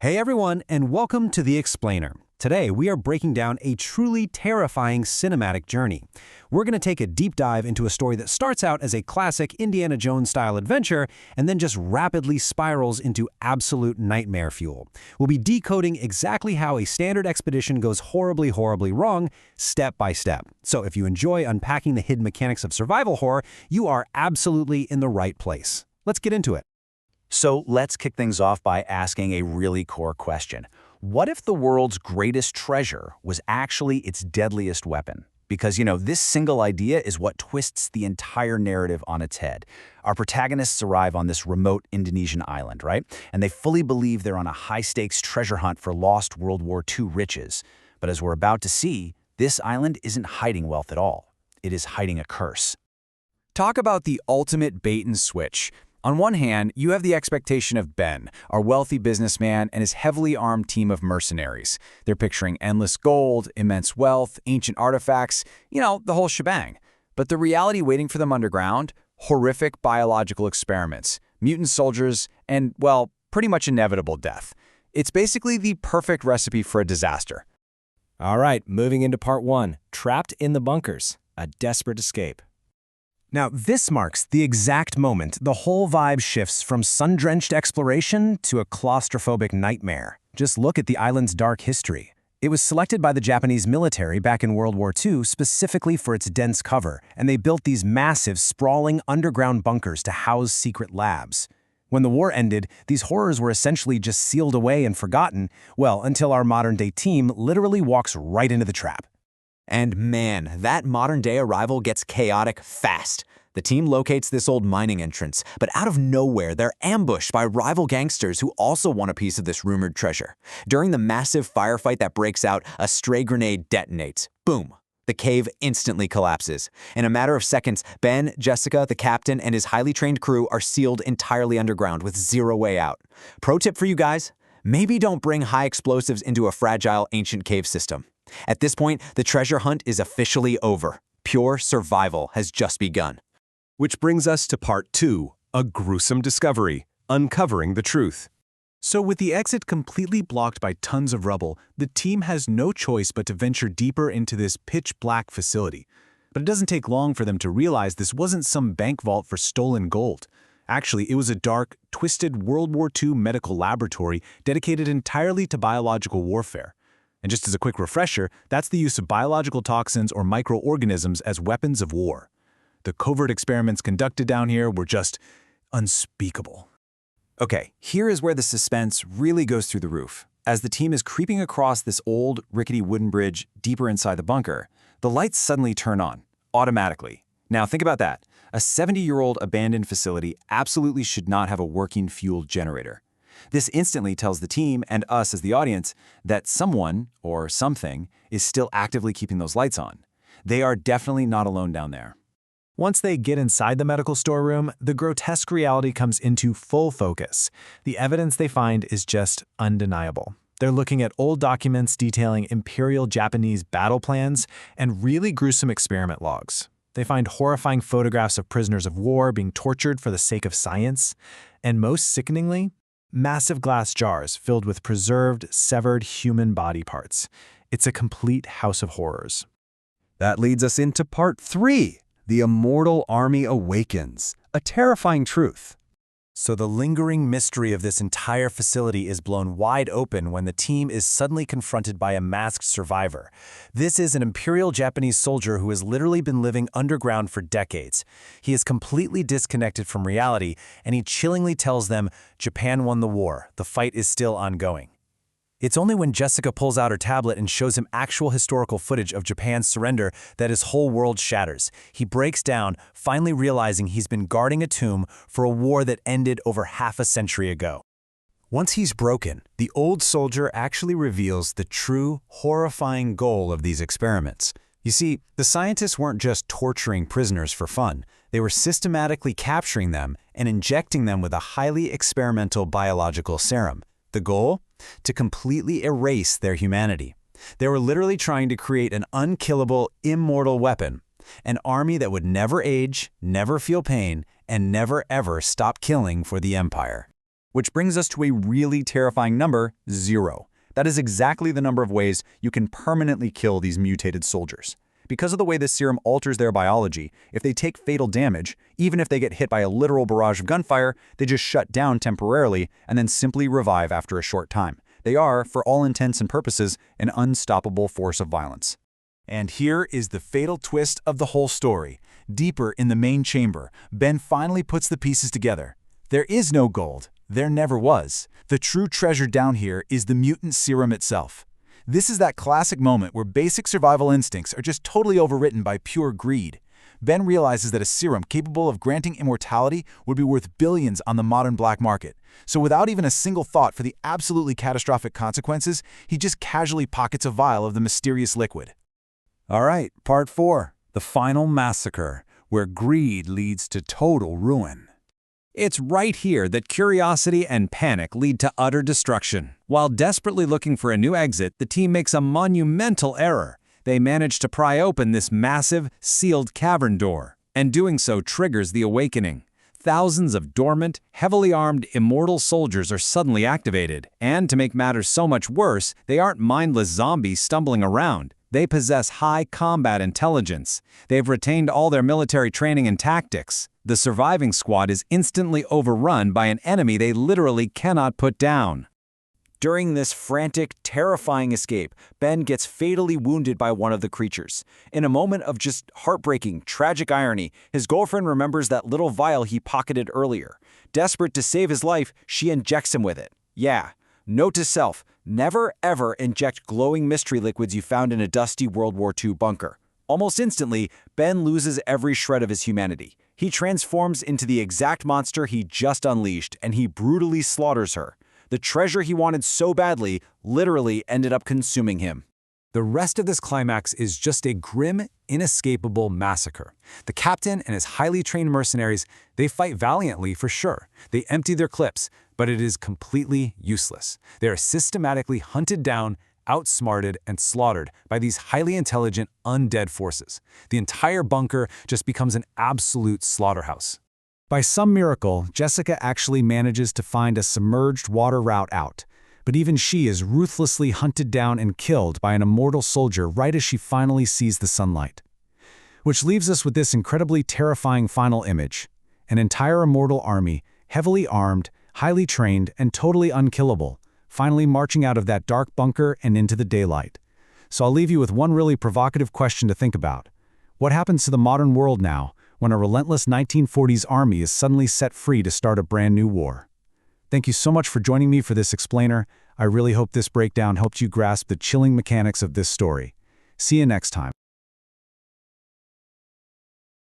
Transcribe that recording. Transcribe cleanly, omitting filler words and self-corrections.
Hey everyone, and welcome to The Explainer. Today, we are breaking down a truly terrifying cinematic journey. We're going to take a deep dive into a story that starts out as a classic Indiana Jones-style adventure and then just rapidly spirals into absolute nightmare fuel. We'll be decoding exactly how a standard expedition goes horribly, horribly wrong, step by step. So if you enjoy unpacking the hidden mechanics of survival horror, you are absolutely in the right place. Let's get into it. So let's kick things off by asking a really core question. What if the world's greatest treasure was actually its deadliest weapon? Because, this single idea is what twists the entire narrative on its head. Our protagonists arrive on this remote Indonesian island, right? And they fully believe they're on a high-stakes treasure hunt for lost World War II riches. But as we're about to see, this island isn't hiding wealth at all. It is hiding a curse. Talk about the ultimate bait and switch. On one hand, you have the expectation of Ben, our wealthy businessman, and his heavily armed team of mercenaries. They're picturing endless gold, immense wealth, ancient artifacts, the whole shebang. But the reality waiting for them underground? Horrific biological experiments, mutant soldiers, and, well, pretty much inevitable death. It's basically the perfect recipe for a disaster. All right, moving into part one, trapped in the bunkers, a desperate escape. Now, this marks the exact moment the whole vibe shifts from sun-drenched exploration to a claustrophobic nightmare. Just look at the island's dark history. It was selected by the Japanese military back in World War II specifically for its dense cover, and they built these massive, sprawling underground bunkers to house secret labs. When the war ended, these horrors were essentially just sealed away and forgotten, well, until our modern-day team literally walks right into the trap. And man, that modern-day arrival gets chaotic fast. The team locates this old mining entrance, but out of nowhere, they're ambushed by rival gangsters who also want a piece of this rumored treasure. During the massive firefight that breaks out, a stray grenade detonates. Boom! The cave instantly collapses. In a matter of seconds, Ben, Jessica, the captain, and his highly trained crew are sealed entirely underground with zero way out. Pro tip for you guys, maybe don't bring high explosives into a fragile ancient cave system. At this point, the treasure hunt is officially over. Pure survival has just begun. Which brings us to part two, a gruesome discovery, uncovering the truth. So with the exit completely blocked by tons of rubble, the team has no choice but to venture deeper into this pitch-black facility. But it doesn't take long for them to realize this wasn't some bank vault for stolen gold. Actually, it was a dark, twisted World War II medical laboratory dedicated entirely to biological warfare. And just as a quick refresher, that's the use of biological toxins or microorganisms as weapons of war. The covert experiments conducted down here were just unspeakable. Okay, here is where the suspense really goes through the roof. As the team is creeping across this old, rickety wooden bridge deeper inside the bunker, the lights suddenly turn on, automatically. Now think about that. A 70-year-old abandoned facility absolutely should not have a working fuel generator. This instantly tells the team and us as the audience that someone, or something, is still actively keeping those lights on. They are definitely not alone down there. Once they get inside the medical storeroom, the grotesque reality comes into full focus. The evidence they find is just undeniable. They're looking at old documents detailing Imperial Japanese battle plans and really gruesome experiment logs. They find horrifying photographs of prisoners of war being tortured for the sake of science, and most sickeningly, massive glass jars filled with preserved, severed human body parts. It's a complete house of horrors. That leads us into part three, the immortal army awakens, a terrifying truth. So the lingering mystery of this entire facility is blown wide open when the team is suddenly confronted by a masked survivor. This is an Imperial Japanese soldier who has literally been living underground for decades. He is completely disconnected from reality, and he chillingly tells them, "Japan won the war. The fight is still ongoing." It's only when Jessica pulls out her tablet and shows him actual historical footage of Japan's surrender that his whole world shatters. He breaks down, finally realizing he's been guarding a tomb for a war that ended over half a century ago. Once he's broken, the old soldier actually reveals the true, horrifying goal of these experiments. You see, the scientists weren't just torturing prisoners for fun. They were systematically capturing them and injecting them with a highly experimental biological serum. The goal? To completely erase their humanity. They were literally trying to create an unkillable, immortal weapon, an army that would never age, never feel pain, and never ever stop killing for the Empire. Which brings us to a really terrifying number, 0. That is exactly the number of ways you can permanently kill these mutated soldiers. Because of the way this serum alters their biology, if they take fatal damage, even if they get hit by a literal barrage of gunfire, they just shut down temporarily and then simply revive after a short time. They are, for all intents and purposes, an unstoppable force of violence. And here is the fatal twist of the whole story. Deeper in the main chamber, Ben finally puts the pieces together. There is no gold. There never was. The true treasure down here is the mutant serum itself. This is that classic moment where basic survival instincts are just totally overwritten by pure greed. Ben realizes that a serum capable of granting immortality would be worth billions on the modern black market. So without even a single thought for the absolutely catastrophic consequences, he just casually pockets a vial of the mysterious liquid. All right, part 4, the final massacre, where greed leads to total ruin. It's right here that curiosity and panic lead to utter destruction. While desperately looking for a new exit, the team makes a monumental error. They manage to pry open this massive, sealed cavern door, and doing so triggers the awakening. Thousands of dormant, heavily armed, immortal soldiers are suddenly activated, and to make matters so much worse, they aren't mindless zombies stumbling around. They possess high combat intelligence. They've retained all their military training and tactics. The surviving squad is instantly overrun by an enemy they literally cannot put down. During this frantic, terrifying escape, Ben gets fatally wounded by one of the creatures. In a moment of just heartbreaking, tragic irony, his girlfriend remembers that little vial he pocketed earlier. Desperate to save his life, she injects him with it. Yeah, note to self, never ever inject glowing mystery liquids you found in a dusty World War II bunker. Almost instantly, Ben loses every shred of his humanity. He transforms into the exact monster he just unleashed, and he brutally slaughters her. The treasure he wanted so badly literally ended up consuming him. The rest of this climax is just a grim, inescapable massacre. The captain and his highly trained mercenaries, they fight valiantly for sure. They empty their clips, but it is completely useless. They are systematically hunted down, outsmarted, and slaughtered by these highly intelligent, undead forces. The entire bunker just becomes an absolute slaughterhouse. By some miracle, Jessica actually manages to find a submerged water route out, but even she is ruthlessly hunted down and killed by an immortal soldier right as she finally sees the sunlight. Which leaves us with this incredibly terrifying final image: an entire immortal army, heavily armed, highly trained, and totally unkillable, finally marching out of that dark bunker and into the daylight. So I'll leave you with one really provocative question to think about. What happens to the modern world now, when a relentless 1940s army is suddenly set free to start a brand new war? Thank you so much for joining me for this explainer. I really hope this breakdown helped you grasp the chilling mechanics of this story. See you next time.